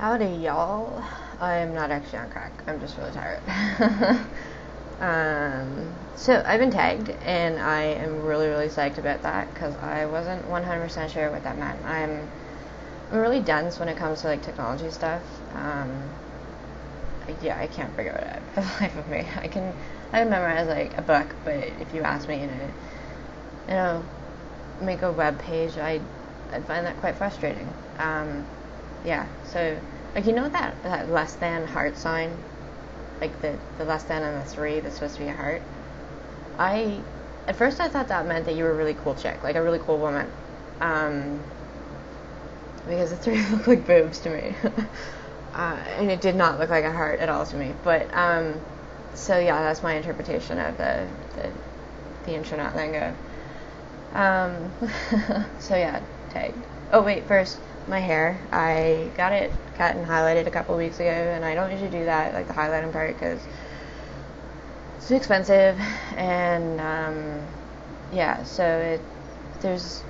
Howdy, y'all. I'm not actually on crack. I'm just really tired. So I've been tagged, and I am really, really psyched about that because I wasn't 100% sure what that meant. I'm really dense when it comes to like technology stuff. Yeah, I can't figure it out for the life of me. I can memorize like a book, but if you ask me to, make a web page, I'd find that quite frustrating. Yeah, so like that less than heart sign, like the less than and the 3 that's supposed to be a heart. At first I thought that meant that you were a really cool chick, like a really cool woman, because the 3 looked like boobs to me. And it did not look like a heart at all to me. But so yeah, that's my interpretation of the internet lingo. So yeah, tagged. Oh wait, first my hair. I got it cut and highlighted a couple weeks ago, and I don't usually do that, like the highlighting part, because it's too expensive. And yeah, so there's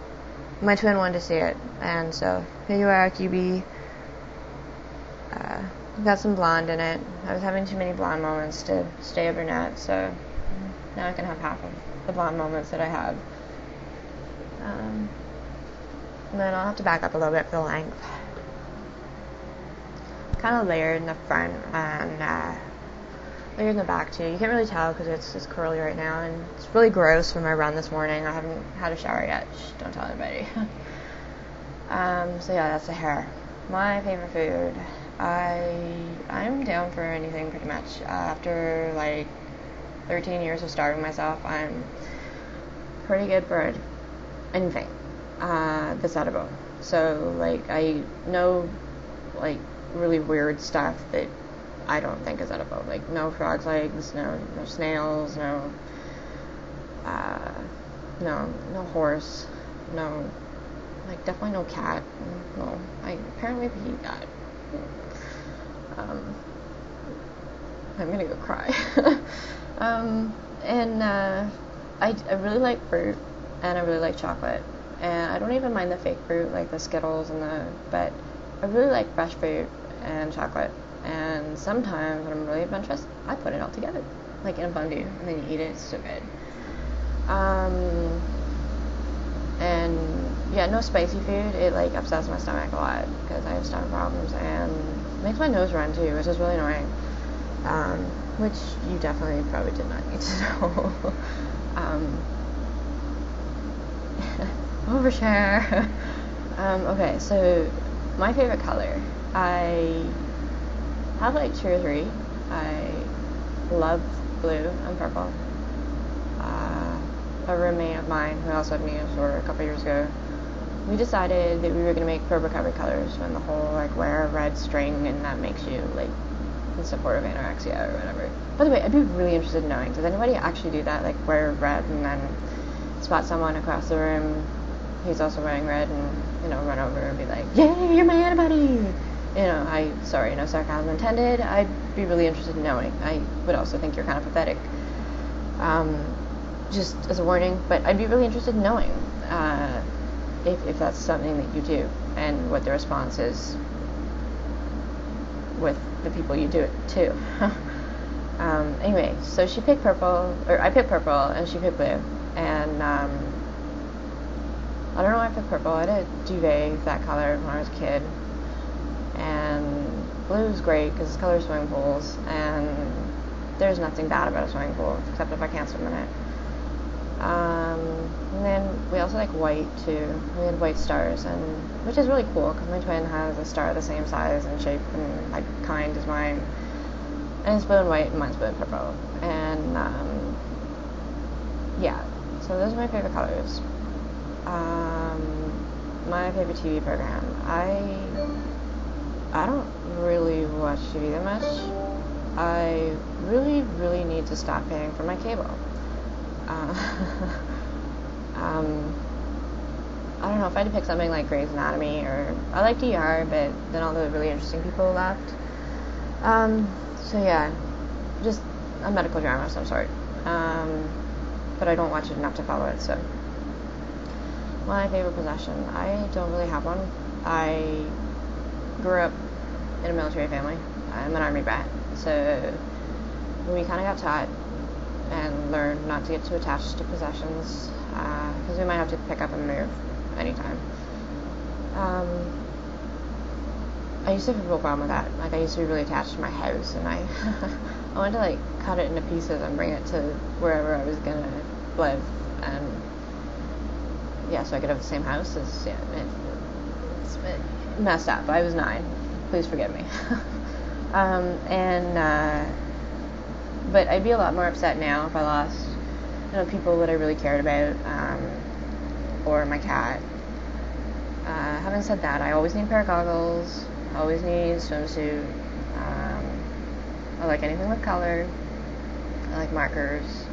my twin wanted to see it, and so here you are, QB. Got some blonde in it. I was having too many blonde moments to stay a brunette, so now I can have half of the blonde moments that I have. And then I'll have to back up a little bit for the length. Kind of layered in the front and layered in the back too. You can't really tell because it's curly right now, and it's really gross from my run this morning. I haven't had a shower yet. Shh, don't tell anybody. So yeah, that's the hair. My favorite food. I'm down for anything pretty much. After like 13 years of starving myself, I'm pretty good for anything that's edible. So like I know like really weird stuff that I don't think is edible. Like no frog's legs, no snails, no horse, no, like definitely no cat. No, I apparently eat that. I'm gonna go cry. I really like fruit, and I really like chocolate, and I don't even mind the fake fruit like the Skittles but I really like fresh fruit and chocolate. And sometimes when I'm really adventurous, I put it all together, like in a fondue, and then you eat it. It's so good. And yeah, no spicy food. It like upsets my stomach a lot because I have stomach problems, and makes my nose run too, which is really annoying. Which you definitely probably did not need to know. Overshare. Okay, so my favorite color. I have like 2 or 3. I love blue and purple. A roommate of mine who also had me in a store a couple years ago, we decided that we were going to make purple covered colors when the whole like wear a red string and that makes you like in support of anorexia or whatever. By the way, I'd be really interested in knowing, does anybody actually do that, like wear red and then spot someone across the room who's also wearing red and run over and be like, yay, you're my antibody? Sorry, no sarcasm intended. I'd be really interested in knowing. I would also think you're kind of pathetic, just as a warning, but I'd be really interested in knowing if that's something that you do, and what the response is with the people you do it to. Anyway, so she picked purple, or I picked purple, and she picked blue, and I don't know why I picked purple. I had a duvet that color when I was a kid, and blue is great because it's color swimming pools, and there's nothing bad about a swimming pool except if I can't swim in it. And then we also like white too. We had white stars, which is really cool because my twin has a star the same size and shape and like kind as mine, and it's blue and white, and mine's blue and purple. And yeah, so those are my favorite colors. My favorite TV program. I don't really watch TV that much. I really, really need to stop paying for my cable. I don't know, if I had to pick something like Grey's Anatomy, or I like DR, but then all the really interesting people left. So yeah, just a medical drama of some sort. But I don't watch it enough to follow it, so. My favorite possession. I don't really have one. I grew up in a military family. I'm an army brat, so we kind of got taught and learned not to get too attached to possessions, because we might have to pick up and move anytime. I used to have a real problem with that. Like, I used to be really attached to my house, and I wanted to, like, cut it into pieces and bring it to wherever I was gonna live, and yeah, so I could have the same house. It's messed up. I was 9. Please forgive me. But I'd be a lot more upset now if I lost, people that I really cared about, or my cat. Having said that, I always need a pair of goggles. I always need a swimsuit. I like anything with color. I like markers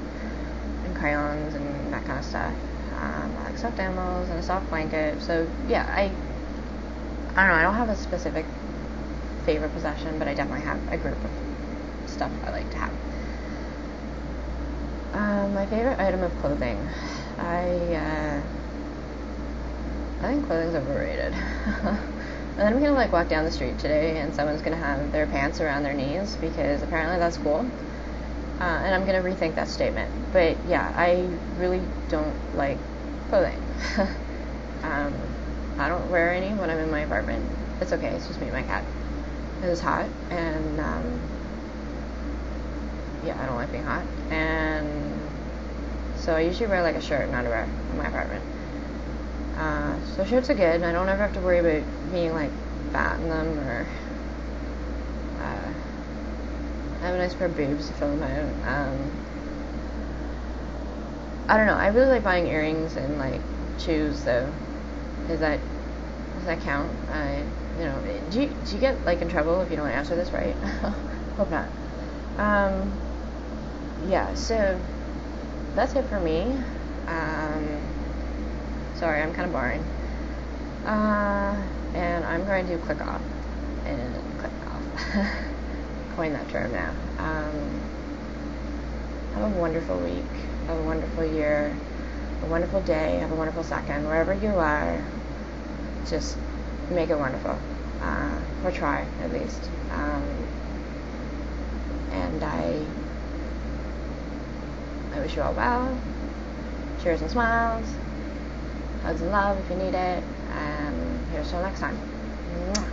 and crayons and that kind of stuff. I like stuffed animals and a soft blanket. So yeah, I don't know. I don't have a specific favorite possession, but I definitely have a group of stuff I like to have. My favorite item of clothing. I think clothing's overrated. And then I'm gonna like walk down the street today and someone's gonna have their pants around their knees because apparently that's cool. And I'm gonna rethink that statement. But yeah, I really don't like clothing. I don't wear any when I'm in my apartment. It's okay, it's just me and my cat. It is hot, and yeah, I don't like being hot. And so I usually wear like a shirt and underwear in my apartment. So shirts are good, and I don't ever have to worry about being like fat in them, or I have a nice pair of boobs to fill them out. I don't know, I really like buying earrings and like shoes though. Does that count? Do you get like in trouble if you don't answer this right? Hope not. Yeah, so that's it for me. Sorry, I'm kind of boring. And I'm going to click off. Coin that term now. Have a wonderful week. Have a wonderful year. A wonderful day. Have a wonderful second. Wherever you are, just make it wonderful. Or try, at least. And I wish you all well. Cheers and smiles. Hugs and love if you need it. And here's till next time. Mwah.